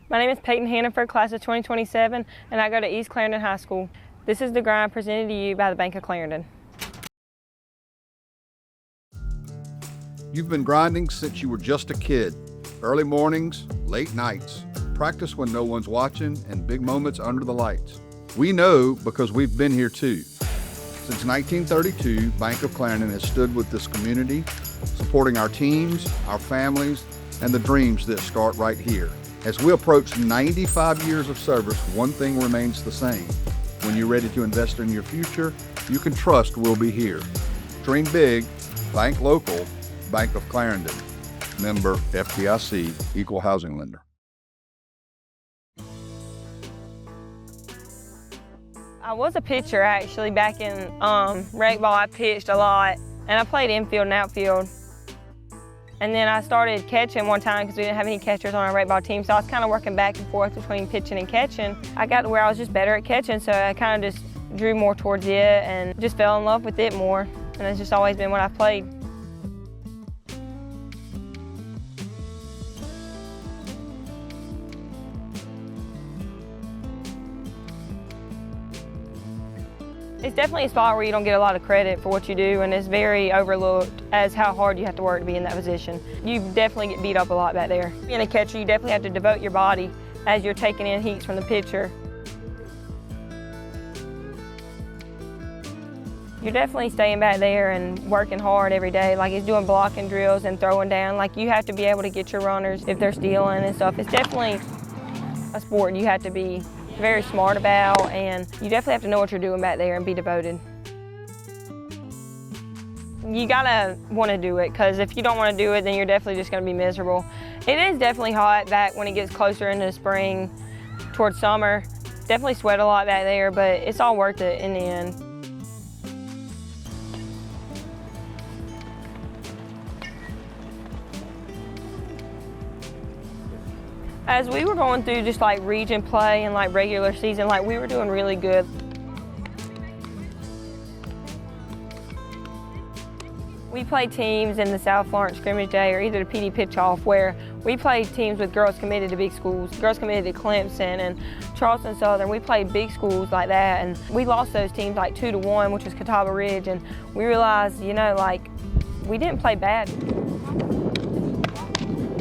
My name is Payton Hanniford, class of 2027, and I go to East Clarendon High School. This is The Grind presented to you by the Bank of Clarendon. You've been grinding since you were just a kid. Early mornings, late nights, practice when no one's watching, and big moments under the lights. We know because we've been here too. Since 1932, Bank of Clarendon has stood with this community, supporting our teams, our families, and the dreams that start right here. As we approach 95 years of service, one thing remains the same. When you're ready to invest in your future, you can trust we'll be here. Dream big, bank local, Bank of Clarendon. Member FDIC, Equal Housing Lender. I was a pitcher actually back in rec ball. I pitched a lot, and I played infield and outfield. And then I started catching one time because we didn't have any catchers on our rec ball team, so I was kind of working back and forth between pitching and catching. I got to where I was just better at catching, so I kind of just drew more towards it and just fell in love with it more. And it's just always been what I've played. It's definitely a spot where you don't get a lot of credit for what you do, and it's very overlooked as how hard you have to work to be in that position. You definitely get beat up a lot back there. Being a catcher, you definitely have to devote your body as you're taking in heats from the pitcher. You're definitely staying back there and working hard every day, like it's doing blocking drills and throwing down. Like you have to be able to get your runners if they're stealing and stuff. It's definitely a sport you have to be very smart about, and you definitely have to know what you're doing back there and be devoted. You gotta want to do it, because if you don't want to do it, then you're definitely just going to be miserable. It is definitely hot back when it gets closer into spring towards summer. Definitely sweat a lot back there, but it's all worth it in the end. As we were going through just like region play and like regular season, like we were doing really good. We played teams in the South Florence scrimmage day or either the PD pitch-off, where we played teams with girls committed to big schools, girls committed to Clemson and Charleston Southern. We played big schools like that, and we lost those teams like 2-1, which was Catawba Ridge, and we realized, you know, like we didn't play bad.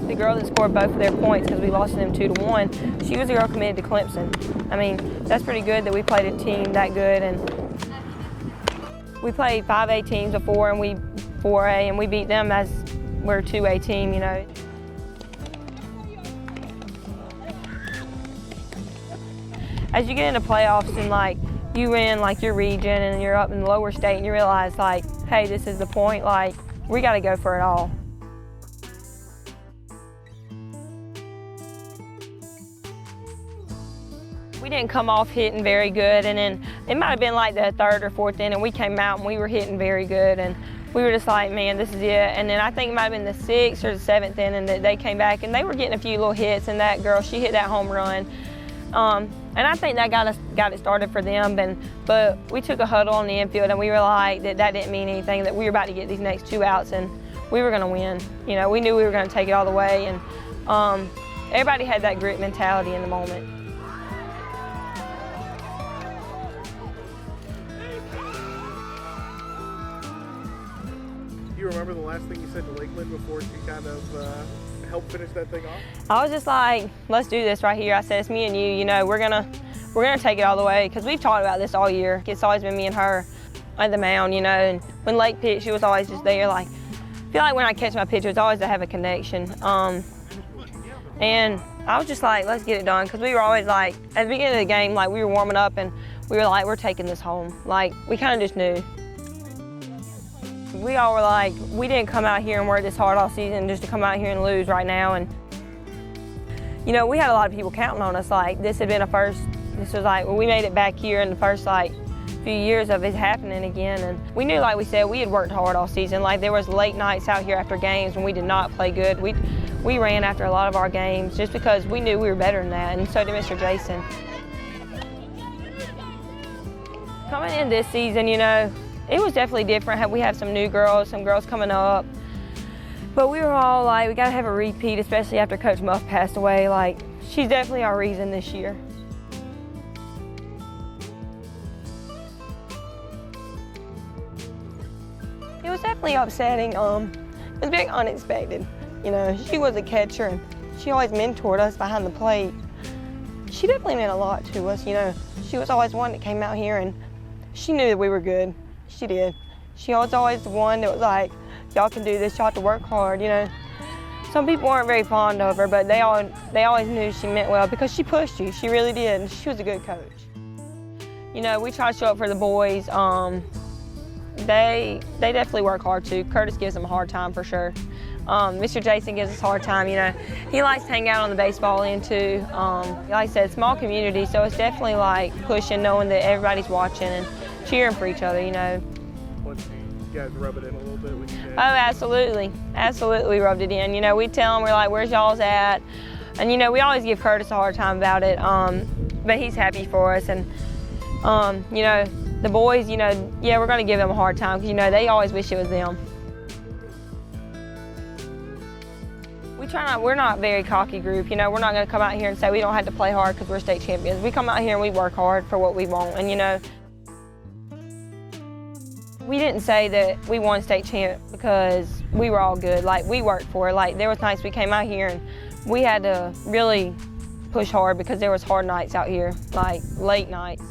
The girl that scored both of their points, because we lost to them 2-1, she was a girl committed to Clemson. I mean, that's pretty good that we played a team that good. And we played 5A teams before, and we 4A, and we beat them as we're a 2A team, you know. As you get into playoffs and like you win like your region and you're up in the lower state and you realize like, hey, this is the point, like we got to go for it all. We didn't come off hitting very good, and then it might have been like the third or fourth inning, and we came out and we were hitting very good, and we were just like, man, this is it. And then I think it might have been the sixth or the seventh inning that they came back, and they were getting a few little hits, and that girl, she hit that home run. And I think that got it started for them, but we took a huddle on the infield, and we were like, that didn't mean anything, that we were about to get these next 2 outs, and we were gonna win. You know, we knew we were gonna take it all the way, and everybody had that grit mentality in the moment. Do you remember the last thing you said to Lakeland before she kind of helped finish that thing off? I was just like, let's do this right here. I said, it's me and you know, we're gonna take it all the way, because we've talked about this all year. It's always been me and her at the mound, you know, and when Lake pitched, she was always just there. Like, I feel like when I catch my pitcher, it's always to have a connection. And I was just like, let's get it done, because we were always like, at the beginning of the game, like we were warming up and we were like, we're taking this home. Like, we kind of just knew. We all were like, we didn't come out here and work this hard all season just to come out here and lose right now. And, you know, we had a lot of people counting on us. Like, this had been a first, this was like, well, we made it back here in the first, like, few years of it happening again. And we knew, like we said, we had worked hard all season. Like, there was late nights out here after games when we did not play good. We ran after a lot of our games just because we knew we were better than that, and so did Mr. Jason. Coming in this season, you know, it was definitely different. We have some new girls, some girls coming up. But we were all like, we got to have a repeat, especially after Coach Muff passed away. Like, She's definitely our reason this year. It was definitely upsetting. It was very unexpected. You know, she was a catcher and she always mentored us behind the plate. She definitely meant a lot to us, you know. She was always one that came out here and she knew that we were good. She did. She was always the one that was like, y'all can do this, y'all have to work hard, you know. Some people weren't very fond of her, but they always knew she meant well because she pushed you. She really did, and she was a good coach. You know, we try to show up for the boys. They definitely work hard too. Curtis gives them a hard time for sure. Mr. Jason gives us a hard time, you know. He likes to hang out on the baseball end too. Like I said, small community, so it's definitely like pushing, knowing that everybody's watching and cheering for each other, you know. Once you guys rub it in a little bit with you guys. Oh, absolutely. Absolutely, we rubbed it in. You know, we tell him, we're like, where's y'all's at? And, you know, we always give Curtis a hard time about it, but he's happy for us. And, you know, the boys, you know, yeah, we're going to give them a hard time because, you know, they always wish it was them. We're not a very cocky group. You know, we're not going to come out here and say we don't have to play hard because we're state champions. We come out here and we work hard for what we want. And, you know, we didn't say that we won state champ because we were all good. Like, we worked for it. Like, there was nights we came out here and we had to really push hard because there was hard nights out here, like late nights.